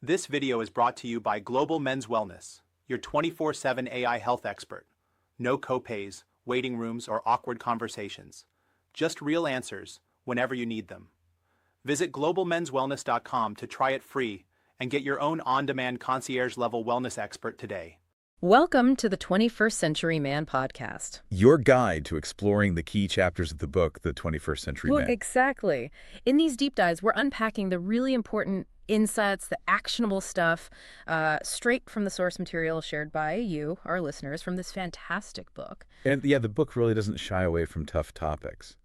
This video is brought to you by Global Men's Wellness, your 24/7 AI health expert. No copays, waiting rooms, or awkward conversations. Just real answers whenever you need them. Visit globalmenswellness.com to try it free and get your own on-demand concierge-level wellness expert today. Welcome to the 21st Century Man podcast. Your guide to exploring the key chapters of the book, The 21st Century Man. Exactly. In these deep dives, we're unpacking the really important insights, the actionable stuff, straight from the source material shared by you, our listeners, from this fantastic book. And yeah, the book really doesn't shy away from tough topics.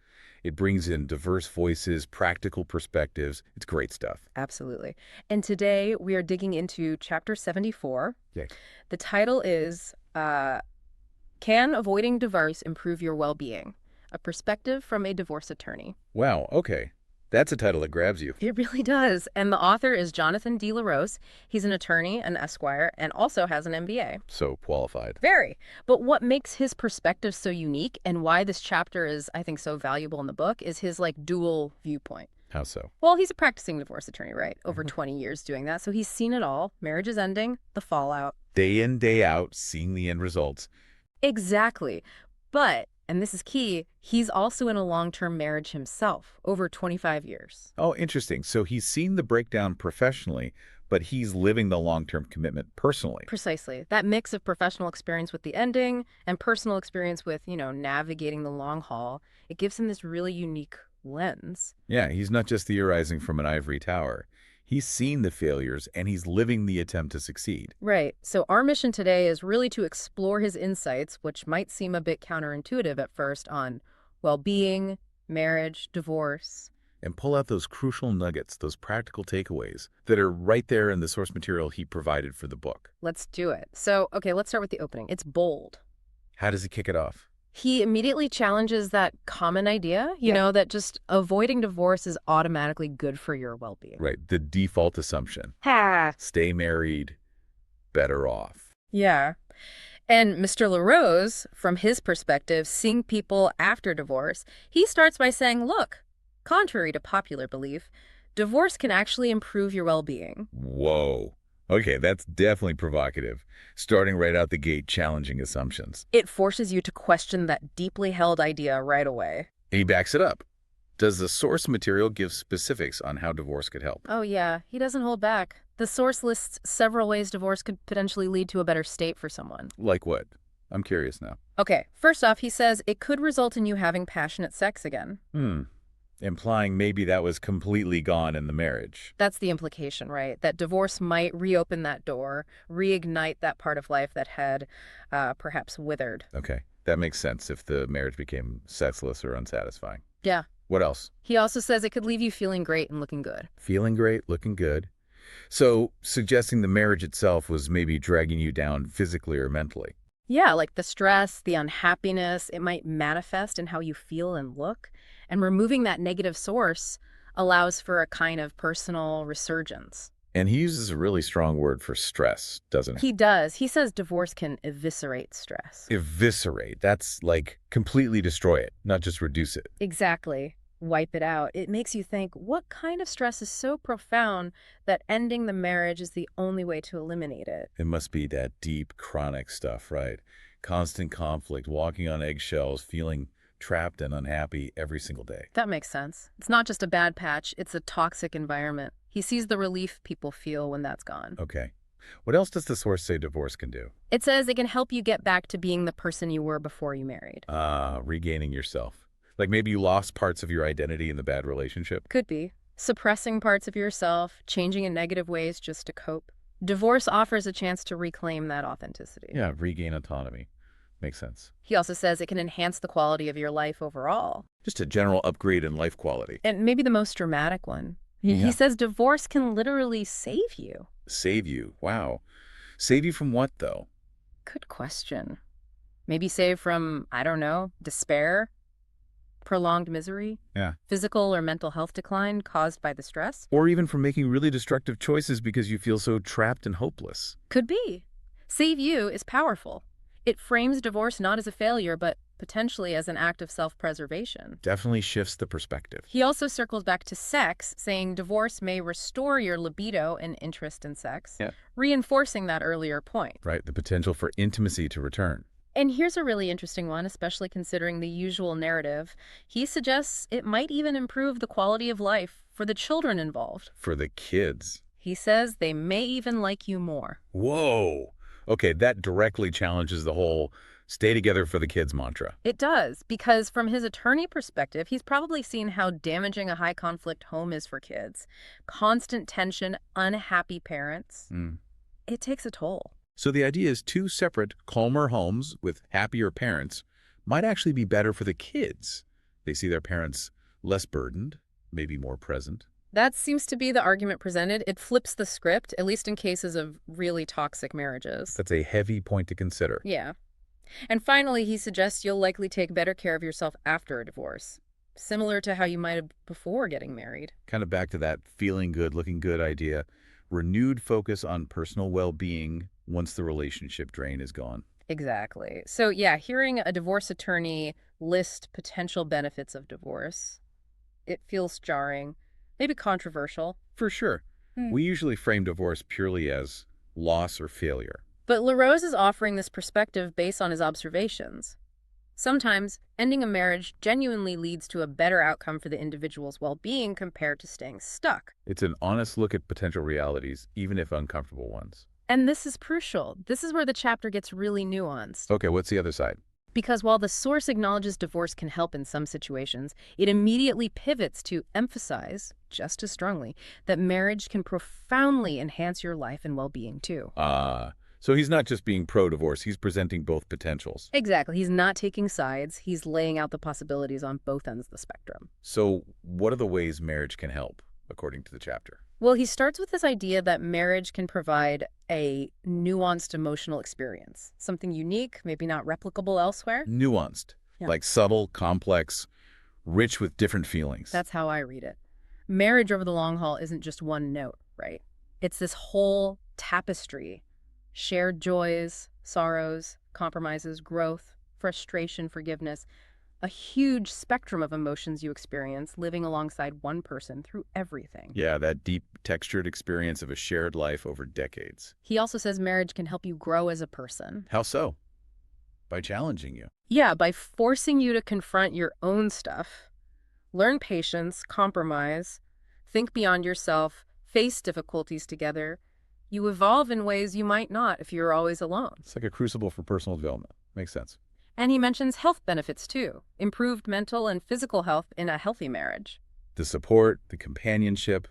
It brings in diverse voices, practical perspectives. It's great stuff. Absolutely. And today we are digging into chapter 74. Okay. The title is Can Avoiding Divorce Improve Your Well-Being? A Perspective from a Divorce Attorney. Wow, okay. That's a title that grabs you. It really does. And the author is Jonathan De LaRose. He's an attorney, an esquire, and also has an MBA. So qualified. Very. But what makes his perspective so unique and why this chapter is, I think, so valuable in the book is his dual viewpoint. How so? Well, he's a practicing divorce attorney, right? Over 20 years doing that. So he's seen it all. Marriages ending, the fallout. Day in, day out, seeing the end results. Exactly. But, and this is key, he's also in a long-term marriage himself, over 25 years. Oh, interesting. So he's seen the breakdown professionally, but he's living the long-term commitment personally. Precisely. That mix of professional experience with the ending and personal experience with, navigating the long haul, it gives him this really unique lens. Yeah, he's not just theorizing from an ivory tower. He's seen the failures, and he's living the attempt to succeed. Right. So our mission today is really to explore his insights, which might seem a bit counterintuitive at first, on well-being, marriage, divorce. And pull out those crucial nuggets, those practical takeaways that are right there in the source material he provided for the book. Let's do it. So, okay, let's start with the opening. It's bold. How does he kick it off? He immediately challenges that common idea, that just avoiding divorce is automatically good for your well-being. Right, the default assumption. Ha! Stay married, better off. Yeah. And Mr. LaRose, from his perspective, seeing people after divorce, he starts by saying, look, contrary to popular belief, divorce can actually improve your well-being. Whoa. Okay, that's definitely provocative. Starting right out the gate, challenging assumptions. It forces you to question that deeply held idea right away. He backs it up. Does the source material give specifics on how divorce could help? Oh yeah, he doesn't hold back. The source lists several ways divorce could potentially lead to a better state for someone. Like what? I'm curious now. Okay, first off, he says it could result in you having passionate sex again. Implying maybe that was completely gone in the marriage. That's the implication, right? That divorce might reopen that door, reignite that part of life that had perhaps withered. Okay, that makes sense if the marriage became sexless or unsatisfying. Yeah. What else? He also says it could leave you feeling great and looking good. Feeling great, looking good. So, suggesting the marriage itself was maybe dragging you down physically or mentally. Yeah, like the stress, the unhappiness, it might manifest in how you feel and look. And removing that negative source allows for a kind of personal resurgence. And he uses a really strong word for stress, doesn't he? He does. He says divorce can eviscerate stress. Eviscerate. That's like completely destroy it, not just reduce it. Exactly. Wipe it out. It makes you think, what kind of stress is so profound that ending the marriage is the only way to eliminate it? It must be that deep, chronic stuff, right? Constant conflict, walking on eggshells, feeling trapped and unhappy every single day. That makes sense. It's not just a bad patch, it's a toxic environment. He sees the relief people feel when that's gone. Okay. What else does the source say divorce can do? It says it can help you get back to being the person you were before you married. Regaining yourself. Like maybe you lost parts of your identity in the bad relationship? Could be. Suppressing parts of yourself, changing in negative ways just to cope. Divorce offers a chance to reclaim that authenticity. Yeah, regain autonomy. Makes sense. He also says it can enhance the quality of your life overall. Just a general upgrade in life quality. And maybe the most dramatic one. Yeah. He says divorce can literally save you. Save you. Wow. Save you from what, though? Good question. Maybe save from, I don't know, despair, prolonged misery, physical or mental health decline caused by the stress. Or even from making really destructive choices because you feel so trapped and hopeless. Could be. Save you is powerful. It frames divorce not as a failure, but potentially as an act of self-preservation. Definitely shifts the perspective. He also circles back to sex, saying divorce may restore your libido and interest in sex, Yeah. reinforcing that earlier point. Right, the potential for intimacy to return. And here's a really interesting one, especially considering the usual narrative. He suggests it might even improve the quality of life for the children involved. For the kids. He says they may even like you more. Whoa! Okay, that directly challenges the whole stay together for the kids mantra. It does, because from his attorney perspective, he's probably seen how damaging a high-conflict home is for kids. Constant tension, unhappy parents. It takes a toll. So the idea is two separate, calmer homes with happier parents might actually be better for the kids. They see their parents less burdened, maybe more present. That seems to be the argument presented. It flips the script, at least in cases of really toxic marriages. That's a heavy point to consider. Yeah. And finally, he suggests you'll likely take better care of yourself after a divorce, similar to how you might have before getting married. Kind of back to that feeling good, looking good idea. Renewed focus on personal well-being once the relationship drain is gone. Exactly. So yeah, hearing a divorce attorney list potential benefits of divorce, it feels jarring, maybe controversial. For sure. We usually frame divorce purely as loss or failure. But LaRose is offering this perspective based on his observations. Sometimes, ending a marriage genuinely leads to a better outcome for the individual's well-being compared to staying stuck. It's an honest look at potential realities, even if uncomfortable ones. And this is crucial. This is where the chapter gets really nuanced. Okay, what's the other side? Because while the source acknowledges divorce can help in some situations, it immediately pivots to emphasize, just as strongly, that marriage can profoundly enhance your life and well-being too. So he's not just being pro-divorce, he's presenting both potentials. Exactly. He's not taking sides. He's laying out the possibilities on both ends of the spectrum. So what are the ways marriage can help, according to the chapter? Well, he starts with this idea that marriage can provide a nuanced emotional experience, something unique, maybe not replicable elsewhere. Nuanced, Yeah. like subtle, complex, rich with different feelings. That's how I read it. Marriage over the long haul isn't just one note, right? It's this whole tapestry. Shared joys, sorrows, compromises, growth, frustration, forgiveness. A huge spectrum of emotions you experience living alongside one person through everything. Yeah, that deep, textured experience of a shared life over decades. He also says marriage can help you grow as a person. How so? By challenging you. Yeah, by forcing you to confront your own stuff, learn patience, compromise, think beyond yourself, face difficulties together. You evolve in ways you might not if you're always alone. It's like a crucible for personal development. Makes sense. And he mentions health benefits too, improved mental and physical health in a healthy marriage. The support, the companionship,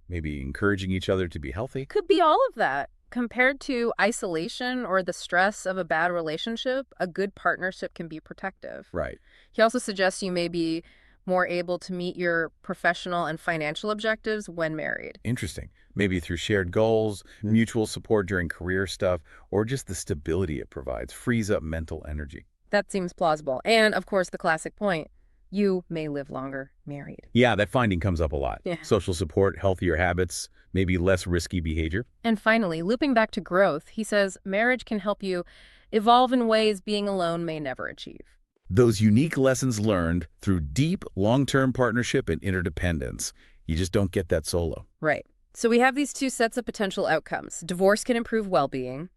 maybe encouraging each other to be healthy. Could be all of that. Compared to isolation or the stress of a bad relationship, a good partnership can be protective. Right. He also suggests you may be more able to meet your professional and financial objectives when married. Interesting. Maybe through shared goals, mutual support during career stuff, or just the stability it provides, frees up mental energy. That seems plausible. And, of course, the classic point, you may live longer married. Yeah, that finding comes up a lot. Yeah. Social support, healthier habits, maybe less risky behavior. And finally, looping back to growth, he says marriage can help you evolve in ways being alone may never achieve. Those unique lessons learned through deep, long-term partnership and interdependence. You just don't get that solo. Right. So we have these two sets of potential outcomes. Divorce can improve well-being.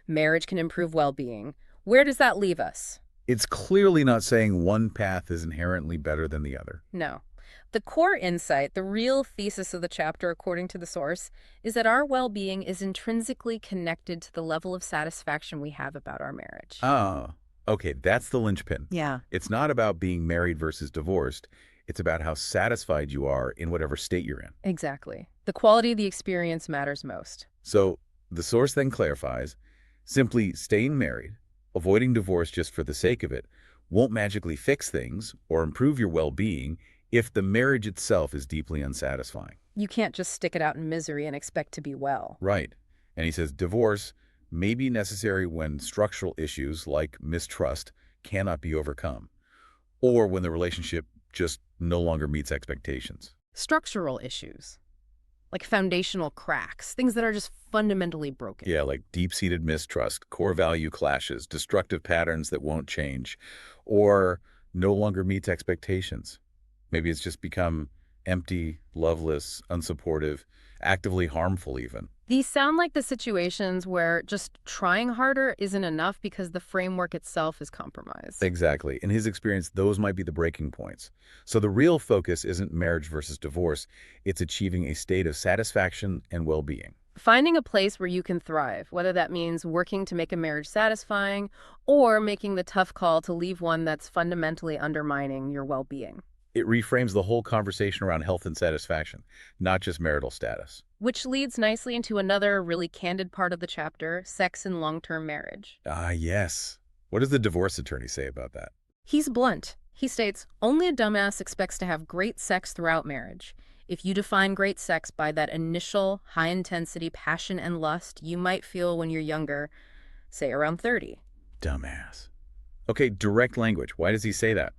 Marriage can improve well-being. Where does that leave us? It's clearly not saying one path is inherently better than the other. No. The core insight, the real thesis of the chapter, according to the source, is that our well-being is intrinsically connected to the level of satisfaction we have about our marriage. Ah, okay, that's the linchpin. Yeah. It's not about being married versus divorced. It's about how satisfied you are in whatever state you're in. Exactly. The quality of the experience matters most. So the source then clarifies, simply staying married, avoiding divorce just for the sake of it, won't magically fix things or improve your well-being if the marriage itself is deeply unsatisfying. You can't just stick it out in misery and expect to be well. Right. And he says divorce may be necessary when structural issues like mistrust cannot be overcome, or when the relationship just no longer meets expectations. Structural issues. like foundational cracks, things that are just fundamentally broken. Yeah, like deep-seated mistrust, core value clashes, destructive patterns that won't change, or no longer meets expectations. Maybe it's just become empty, loveless, unsupportive, actively harmful even. These sound like the situations where just trying harder isn't enough because the framework itself is compromised. Exactly. In his experience, those might be the breaking points. So the real focus isn't marriage versus divorce. It's achieving a state of satisfaction and well-being. Finding a place where you can thrive, whether that means working to make a marriage satisfying or making the tough call to leave one that's fundamentally undermining your well-being. It reframes the whole conversation around health and satisfaction, not just marital status. Which leads nicely into another really candid part of the chapter, sex in long-term marriage. Ah, yes. What does the divorce attorney say about that? He's blunt. He states, only a dumbass expects to have great sex throughout marriage. If you define great sex by that initial, high-intensity passion and lust you might feel when you're younger, say around 30. Dumbass. Okay, direct language. Why does he say that?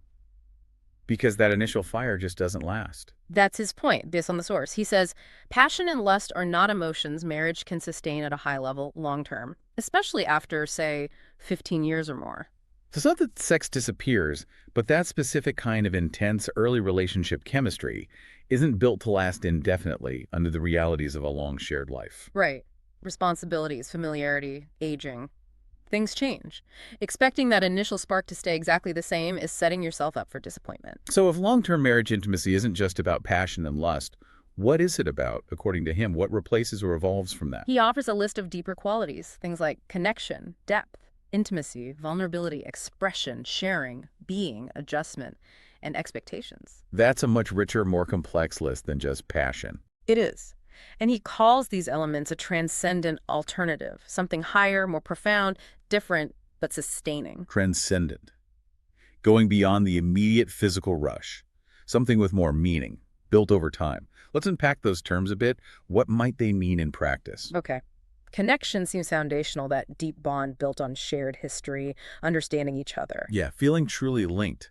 Because that initial fire just doesn't last. That's his point, based on the source. He says, passion and lust are not emotions marriage can sustain at a high level long-term, especially after, say, 15 years or more. So it's not that sex disappears, but that specific kind of intense early relationship chemistry isn't built to last indefinitely under the realities of a long shared life. Right. Responsibilities, familiarity, aging. Things change. Expecting that initial spark to stay exactly the same is setting yourself up for disappointment. So if long-term marriage intimacy isn't just about passion and lust, what is it about, according to him? What replaces or evolves from that? He offers a list of deeper qualities, things like connection, depth, intimacy, vulnerability, expression, sharing, being, adjustment, and expectations. That's a much richer, more complex list than just passion. It is. And he calls these elements a transcendent alternative, something higher, more profound, different, but sustaining. Transcendent. Going beyond the immediate physical rush. Something with more meaning, built over time. Let's unpack those terms a bit. What might they mean in practice? Okay. Connection seems foundational, that deep bond built on shared history, understanding each other. Yeah, feeling truly linked.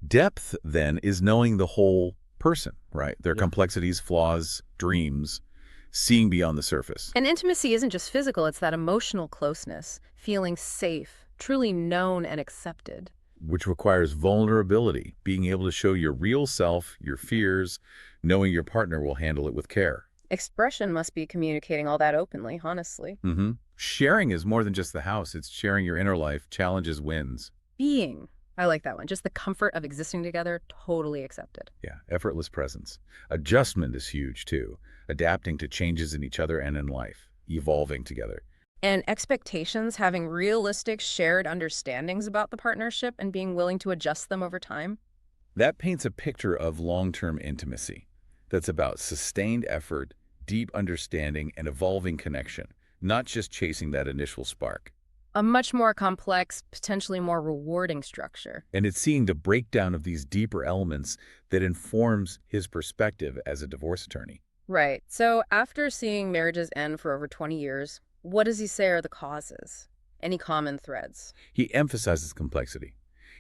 Depth, then, is knowing the whole person, right? Their complexities, flaws, dreams, seeing beyond the surface. And intimacy isn't just physical, it's that emotional closeness, feeling safe, truly known and accepted. Which requires vulnerability, being able to show your real self, your fears, knowing your partner will handle it with care. Expression must be communicating all that openly, honestly. Sharing is more than just the house. It's sharing your inner life, challenges, wins. Being. I like that one. Just the comfort of existing together, totally accepted. Yeah, effortless presence. Adjustment is huge, too. Adapting to changes in each other and in life. Evolving together. And expectations, having realistic, shared understandings about the partnership and being willing to adjust them over time. That paints a picture of long-term intimacy that's about sustained effort, deep understanding, and evolving connection, not just chasing that initial spark. A much more complex, potentially more rewarding structure. And it's seeing the breakdown of these deeper elements that informs his perspective as a divorce attorney. Right. So after seeing marriages end for over 20 years, what does he say are the causes? Any common threads? He emphasizes complexity.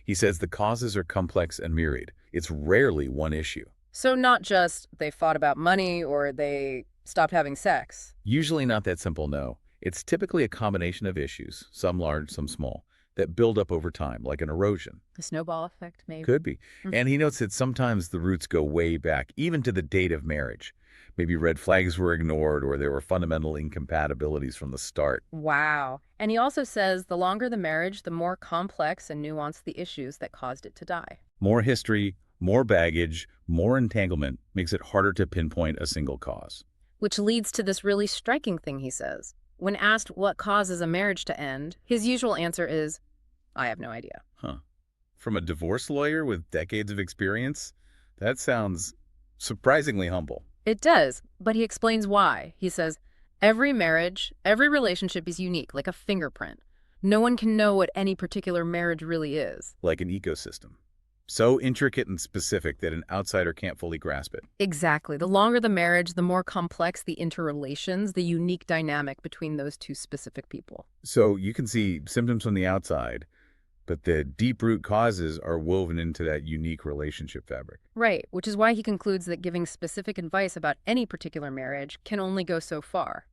He says the causes are complex and myriad. It's rarely one issue. So not just they fought about money or they stopped having sex. Usually not that simple, no. It's typically a combination of issues, some large, some small, that build up over time, like an erosion. The snowball effect, maybe? Could be. And he notes that sometimes the roots go way back, even to the date of marriage. Maybe red flags were ignored or there were fundamental incompatibilities from the start. Wow. And he also says the longer the marriage, the more complex and nuanced the issues that caused it to die. More history, more baggage, more entanglement makes it harder to pinpoint a single cause. Which leads to this really striking thing he says. When asked what causes a marriage to end, his usual answer is, I have no idea. Huh. From a divorce lawyer with decades of experience? That sounds surprisingly humble. It does, but he explains why. He says, every marriage, every relationship is unique, like a fingerprint. No one can know what any particular marriage really is. Like an ecosystem. So intricate and specific that an outsider can't fully grasp it. Exactly. The longer the marriage, the more complex the interrelations, the unique dynamic between those two specific people. So you can see symptoms from the outside, but the deep root causes are woven into that unique relationship fabric. Right, which is why he concludes that giving specific advice about any particular marriage can only go so far.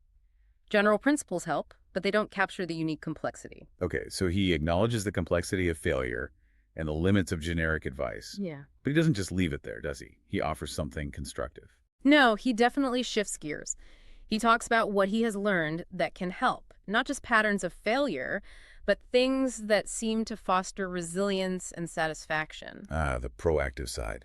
General principles help, but they don't capture the unique complexity. Okay, so he acknowledges the complexity of failure and the limits of generic advice. Yeah. But he doesn't just leave it there, does he? He offers something constructive. No, he definitely shifts gears. He talks about what he has learned that can help, not just patterns of failure, but things that seem to foster resilience and satisfaction. Ah, the proactive side.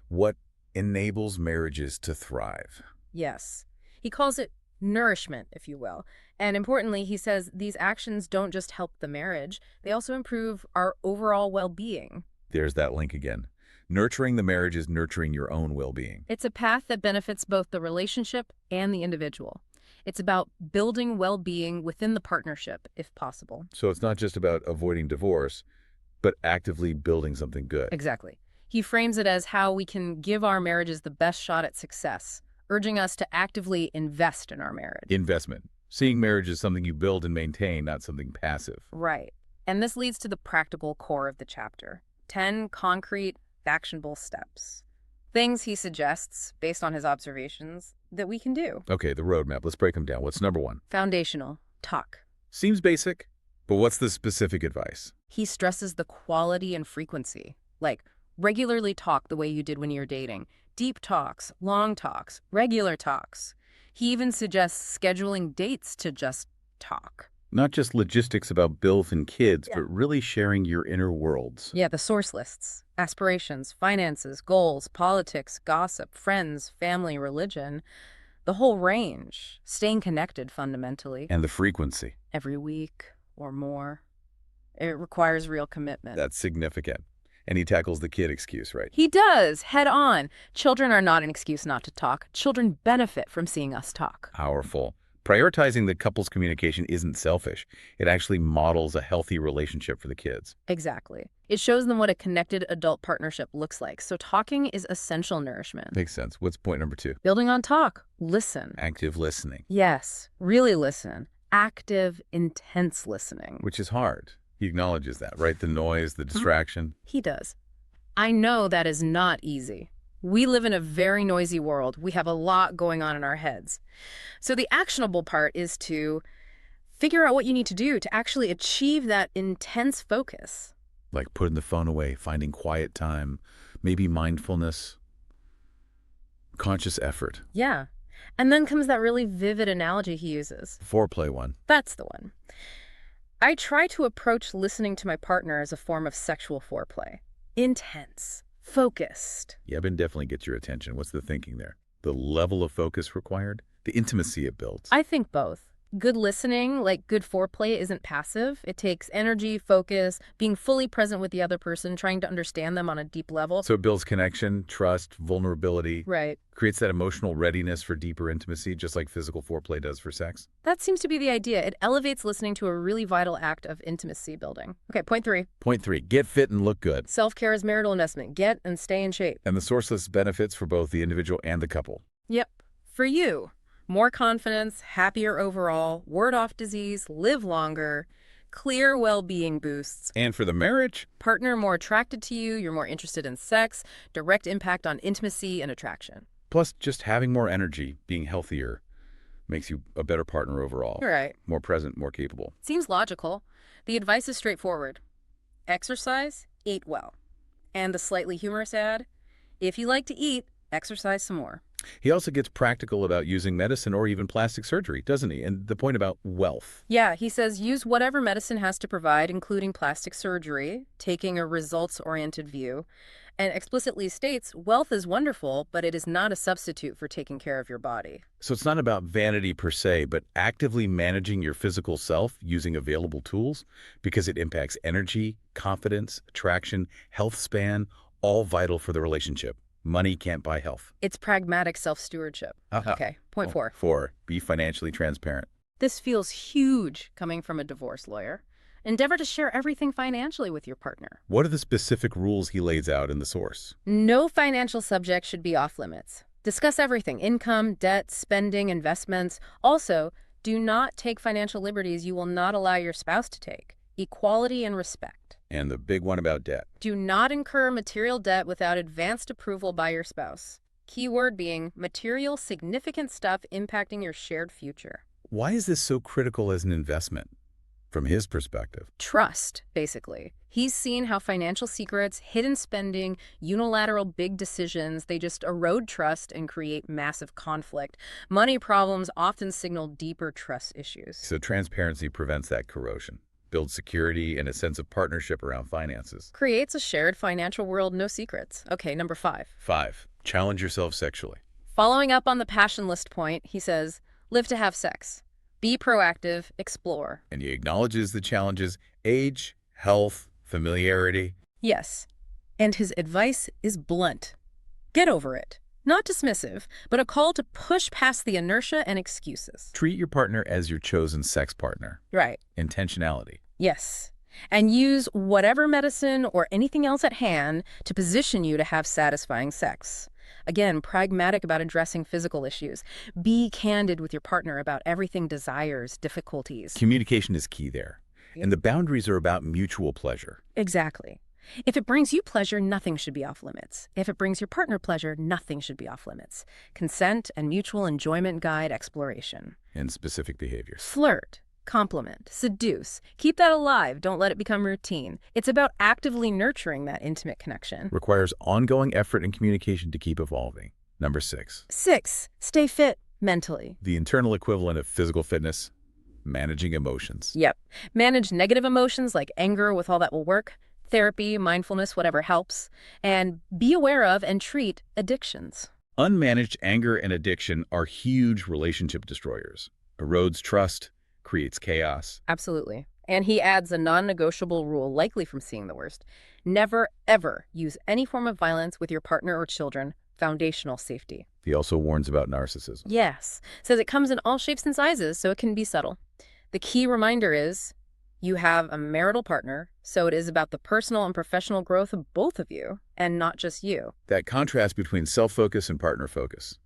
What enables marriages to thrive? Yes. He calls it nourishment, if you will. And importantly, he says these actions don't just help the marriage, they also improve our overall well-being. There's that link again. Nurturing the marriage is nurturing your own well-being. It's a path that benefits both the relationship and the individual. It's about building well-being within the partnership, if possible. So it's not just about avoiding divorce, but actively building something good. Exactly. He frames it as how we can give our marriages the best shot at success, urging us to actively invest in our marriage. Investment. Seeing marriage as something you build and maintain, not something passive. Right. And this leads to the practical core of the chapter. 10 concrete, actionable steps. Things he suggests, based on his observations, that we can do. Okay, the roadmap. Let's break them down. What's number one? Foundational. Talk. Seems basic, but what's the specific advice? He stresses the quality and frequency. Like, regularly talk the way you did when you were dating. Deep talks, long talks, regular talks. He even suggests scheduling dates to just talk. Not just logistics about bills and kids, but really sharing your inner worlds. Yeah, the source lists. Aspirations, finances, goals, politics, gossip, friends, family, religion. The whole range. Staying connected, fundamentally. And the frequency. Every week or more. It requires real commitment. That's significant. And he tackles the kid excuse, right? He does, head on. Children are not an excuse not to talk. Children benefit from seeing us talk. Powerful. Prioritizing the couple's communication isn't selfish. It actually models a healthy relationship for the kids. Exactly. It shows them what a connected adult partnership looks like. So talking is essential nourishment. Makes sense. What's point number two? Building on talk. Listen. Active listening. Yes, really listen. Active, intense listening. Which is hard. He acknowledges that, right? The noise, the distraction. He does. I know that is not easy. We live in a very noisy world. We have a lot going on in our heads. So the actionable part is to figure out what you need to do to actually achieve that intense focus. Like putting the phone away, finding quiet time, maybe mindfulness, conscious effort. Yeah. And then comes that really vivid analogy he uses. Foreplay one. That's the one. I try to approach listening to my partner as a form of sexual foreplay. Intense. Focused. Yebin definitely gets your attention. What's the thinking there? The level of focus required? The intimacy it builds? I think both. Good listening, like good foreplay, isn't passive. It takes energy, focus, being fully present with the other person, trying to understand them on a deep level. So it builds connection, trust, vulnerability. Right. Creates that emotional readiness for deeper intimacy, just like physical foreplay does for sex. That seems to be the idea. It elevates listening to a really vital act of intimacy building. Okay, point 3. Point 3, get fit and look good. Self-care is marital investment. Get and stay in shape. And the source lists benefits for both the individual and the couple. Yep. For you. More confidence, happier overall, ward off disease, live longer, clear well-being boosts. And for the marriage? Partner more attracted to you, you're more interested in sex, direct impact on intimacy and attraction. Plus, just having more energy, being healthier, makes you a better partner overall. Right. More present, more capable. Seems logical. The advice is straightforward. Exercise, eat well. And the slightly humorous ad, if you like to eat, exercise some more. He also gets practical about using medicine or even plastic surgery, doesn't he? And the point about wealth. Yeah, he says use whatever medicine has to provide, including plastic surgery, taking a results-oriented view, and explicitly states wealth is wonderful, but it is not a substitute for taking care of your body. So it's not about vanity per se, but actively managing your physical self using available tools because it impacts energy, confidence, attraction, health span, all vital for the relationship. Money can't buy health. It's pragmatic self-stewardship. Okay, point 4. 4, be financially transparent. This feels huge coming from a divorce lawyer. Endeavor to share everything financially with your partner. What are the specific rules he lays out in the source? No financial subject should be off limits. Discuss everything: income, debt, spending, investments. Also, do not take financial liberties you will not allow your spouse to take. Equality and respect. And the big one about debt. Do not incur material debt without advanced approval by your spouse. Key word being material significant stuff impacting your shared future. Why is this so critical as an investment? From his perspective. Trust, basically. He's seen how financial secrets, hidden spending, unilateral big decisions, they just erode trust and create massive conflict. Money problems often signal deeper trust issues. So transparency prevents that corrosion, builds security and a sense of partnership around finances. Creates a shared financial world, no secrets. Okay, number 5. 5. Challenge yourself sexually. Following up on the passion list point, he says, live to have sex. Be proactive, explore. And he acknowledges the challenges: age, health, familiarity. Yes. And his advice is blunt. Get over it. Not dismissive, but a call to push past the inertia and excuses. Treat your partner as your chosen sex partner. Right. Intentionality. Yes. And use whatever medicine or anything else at hand to position you to have satisfying sex. Again, pragmatic about addressing physical issues. Be candid with your partner about everything: desires, difficulties. Communication is key there. And the boundaries are about mutual pleasure. Exactly. If it brings you pleasure, nothing should be off limits. If it brings your partner pleasure, nothing should be off limits. Consent and mutual enjoyment guide exploration. And specific behaviors. Flirt, compliment, seduce. Keep that alive. Don't let it become routine. It's about actively nurturing that intimate connection. Requires ongoing effort and communication to keep evolving. Number 6. 6, stay fit mentally. The internal equivalent of physical fitness: managing emotions. Yep. Manage negative emotions like anger with all that will work. Therapy, mindfulness, whatever helps. And be aware of and treat addictions. Unmanaged anger and addiction are huge relationship destroyers. Erodes trust, creates chaos. Absolutely. And he adds a non-negotiable rule, likely from seeing the worst. Never, ever use any form of violence with your partner or children. Foundational safety. He also warns about narcissism. Yes. Says it comes in all shapes and sizes, so it can be subtle. The key reminder is you have a marital partner, so it is about the personal and professional growth of both of you, and not just you. That contrast between self-focus and partner focus.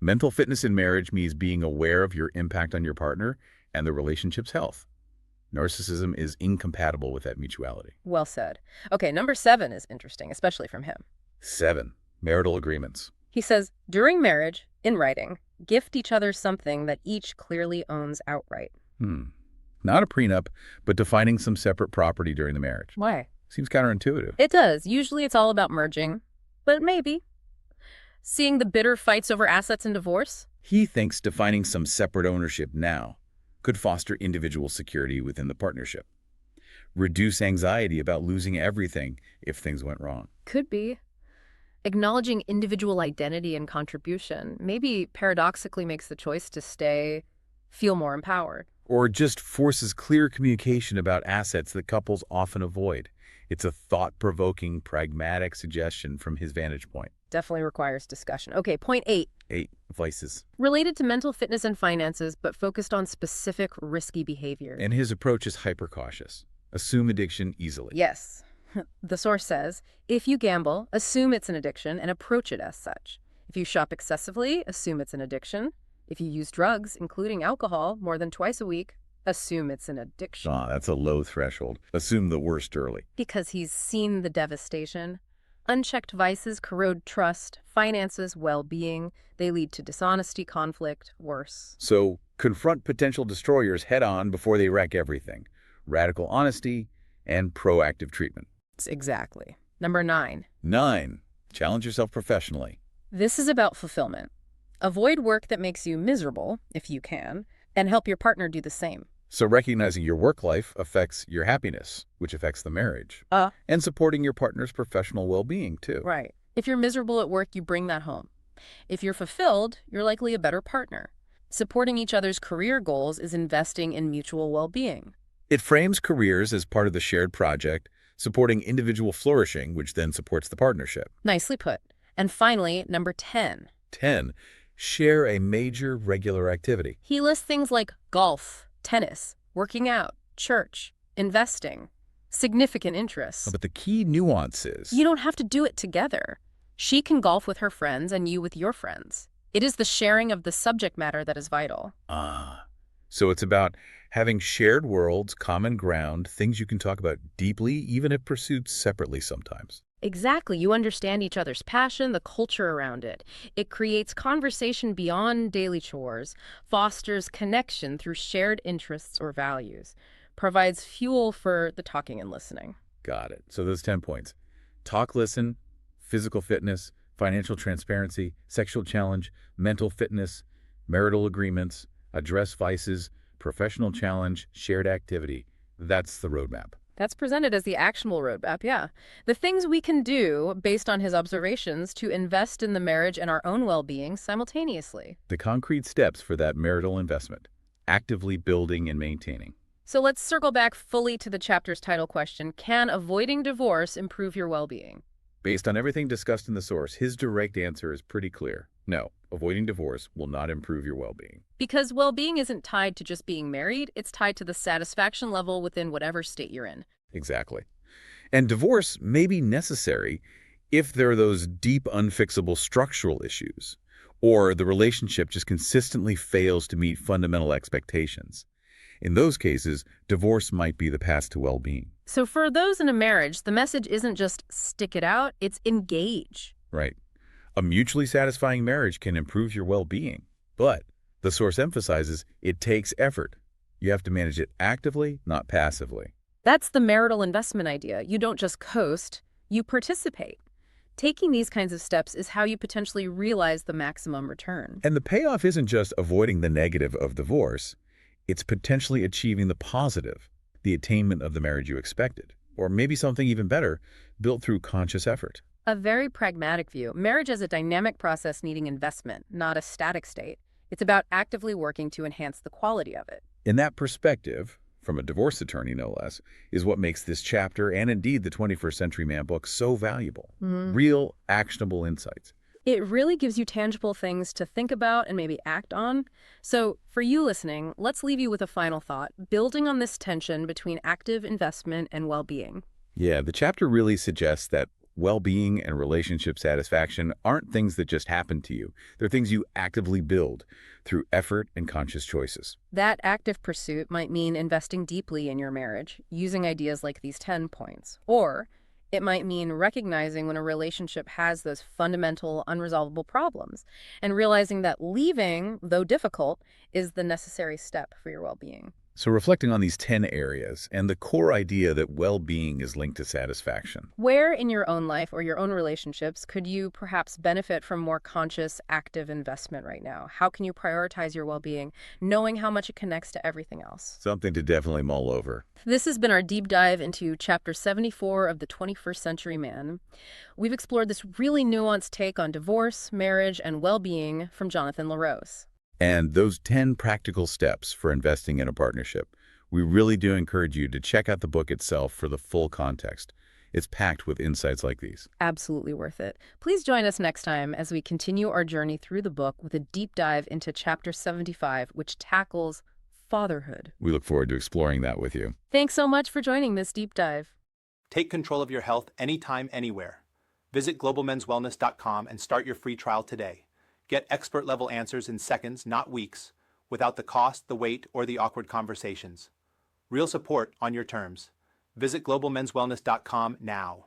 Mental fitness in marriage means being aware of your impact on your partner and the relationship's health. Narcissism is incompatible with that mutuality. Well said. Okay, number 7 is interesting, especially from him. 7. Marital agreements. He says, during marriage, in writing, gift each other something that each clearly owns outright. Not a prenup, but defining some separate property during the marriage. Why? Seems counterintuitive. It does. Usually it's all about merging, but maybe. Seeing the bitter fights over assets in divorce? He thinks defining some separate ownership now could foster individual security within the partnership. Reduce anxiety about losing everything if things went wrong. Could be. Acknowledging individual identity and contribution maybe paradoxically makes the choice to stay feel more empowered. Or just forces clear communication about assets that couples often avoid. It's a thought-provoking, pragmatic suggestion from his vantage point. Definitely requires discussion. Okay, point 8. 8. Vices. Related to mental fitness and finances, but focused on specific risky behavior. And his approach is hyper-cautious. Assume addiction easily. Yes. The source says, if you gamble, assume it's an addiction and approach it as such. If you shop excessively, assume it's an addiction. If you use drugs, including alcohol, more than twice a week, assume it's an addiction. That's a low threshold. Assume the worst early. Because he's seen the devastation. Unchecked vices corrode trust, finances, well-being. They lead to dishonesty, conflict, worse. So, confront potential destroyers head-on before they wreck everything. Radical honesty and proactive treatment. Exactly. Number 9. 9. Challenge yourself professionally. This is about fulfillment. Avoid work that makes you miserable, if you can, and help your partner do the same. So recognizing your work life affects your happiness, which affects the marriage. And supporting your partner's professional well-being, too. Right. If you're miserable at work, you bring that home. If you're fulfilled, you're likely a better partner. Supporting each other's career goals is investing in mutual well-being. It frames careers as part of the shared project, supporting individual flourishing, which then supports the partnership. Nicely put. And finally, number 10. 10. Share a major regular activity. He lists things like golf, tennis, working out, church, investing, significant interests. But the key nuance is... You don't have to do it together. She can golf with her friends and you with your friends. It is the sharing of the subject matter that is vital. So it's about having shared worlds, common ground, things you can talk about deeply, even if pursued separately sometimes. Exactly. You understand each other's passion, the culture around it. It creates conversation beyond daily chores, fosters connection through shared interests or values, provides fuel for the talking and listening. Got it. So those 10 points. Talk, listen, physical fitness, financial transparency, sexual challenge, mental fitness, marital agreements, address vices, professional challenge, shared activity. That's the roadmap. That's presented as the actionable roadmap, yeah. The things we can do based on his observations to invest in the marriage and our own well-being simultaneously. The concrete steps for that marital investment, actively building and maintaining. So let's circle back fully to the chapter's title question, can avoiding divorce improve your well-being? Based on everything discussed in the source, his direct answer is pretty clear. No, avoiding divorce will not improve your well-being. Because well-being isn't tied to just being married, it's tied to the satisfaction level within whatever state you're in. Exactly. And divorce may be necessary if there are those deep, unfixable structural issues, or the relationship just consistently fails to meet fundamental expectations. In those cases, divorce might be the path to well-being. So for those in a marriage, the message isn't just stick it out, it's engage. Right. A mutually satisfying marriage can improve your well-being, but the source emphasizes it takes effort. You have to manage it actively, not passively. That's the marital investment idea. You don't just coast, you participate. Taking these kinds of steps is how you potentially realize the maximum return. And the payoff isn't just avoiding the negative of divorce. It's potentially achieving the positive, the attainment of the marriage you expected, or maybe something even better, built through conscious effort. A very pragmatic view. Marriage is a dynamic process needing investment, not a static state. It's about actively working to enhance the quality of it. In that perspective, from a divorce attorney no less, is what makes this chapter and indeed the 21st Century Man book so valuable. Real, actionable insights. It really gives you tangible things to think about and maybe act on. So for you listening, let's leave you with a final thought, building on this tension between active investment and well-being. Yeah, the chapter really suggests that well-being and relationship satisfaction aren't things that just happen to you. They're things you actively build through effort and conscious choices. That active pursuit might mean investing deeply in your marriage, using ideas like these 10 points. Or it might mean recognizing when a relationship has those fundamental, unresolvable problems and realizing that leaving, though difficult, is the necessary step for your well-being. So reflecting on these 10 areas and the core idea that well-being is linked to satisfaction. Where in your own life or your own relationships could you perhaps benefit from more conscious, active investment right now? How can you prioritize your well-being, knowing how much it connects to everything else? Something to definitely mull over. This has been our deep dive into Chapter 74 of The 21st Century Man. We've explored this really nuanced take on divorce, marriage, and well-being from Jonathan LaRose. And those 10 practical steps for investing in a partnership. We really do encourage you to check out the book itself for the full context. It's packed with insights like these. Absolutely worth it. Please join us next time as we continue our journey through the book with a deep dive into Chapter 75, which tackles fatherhood. We look forward to exploring that with you. Thanks so much for joining this deep dive. Take control of your health anytime, anywhere. Visit globalmenswellness.com and start your free trial today. Get expert-level answers in seconds, not weeks, without the cost, the wait, or the awkward conversations. Real support on your terms. Visit globalmenswellness.com now.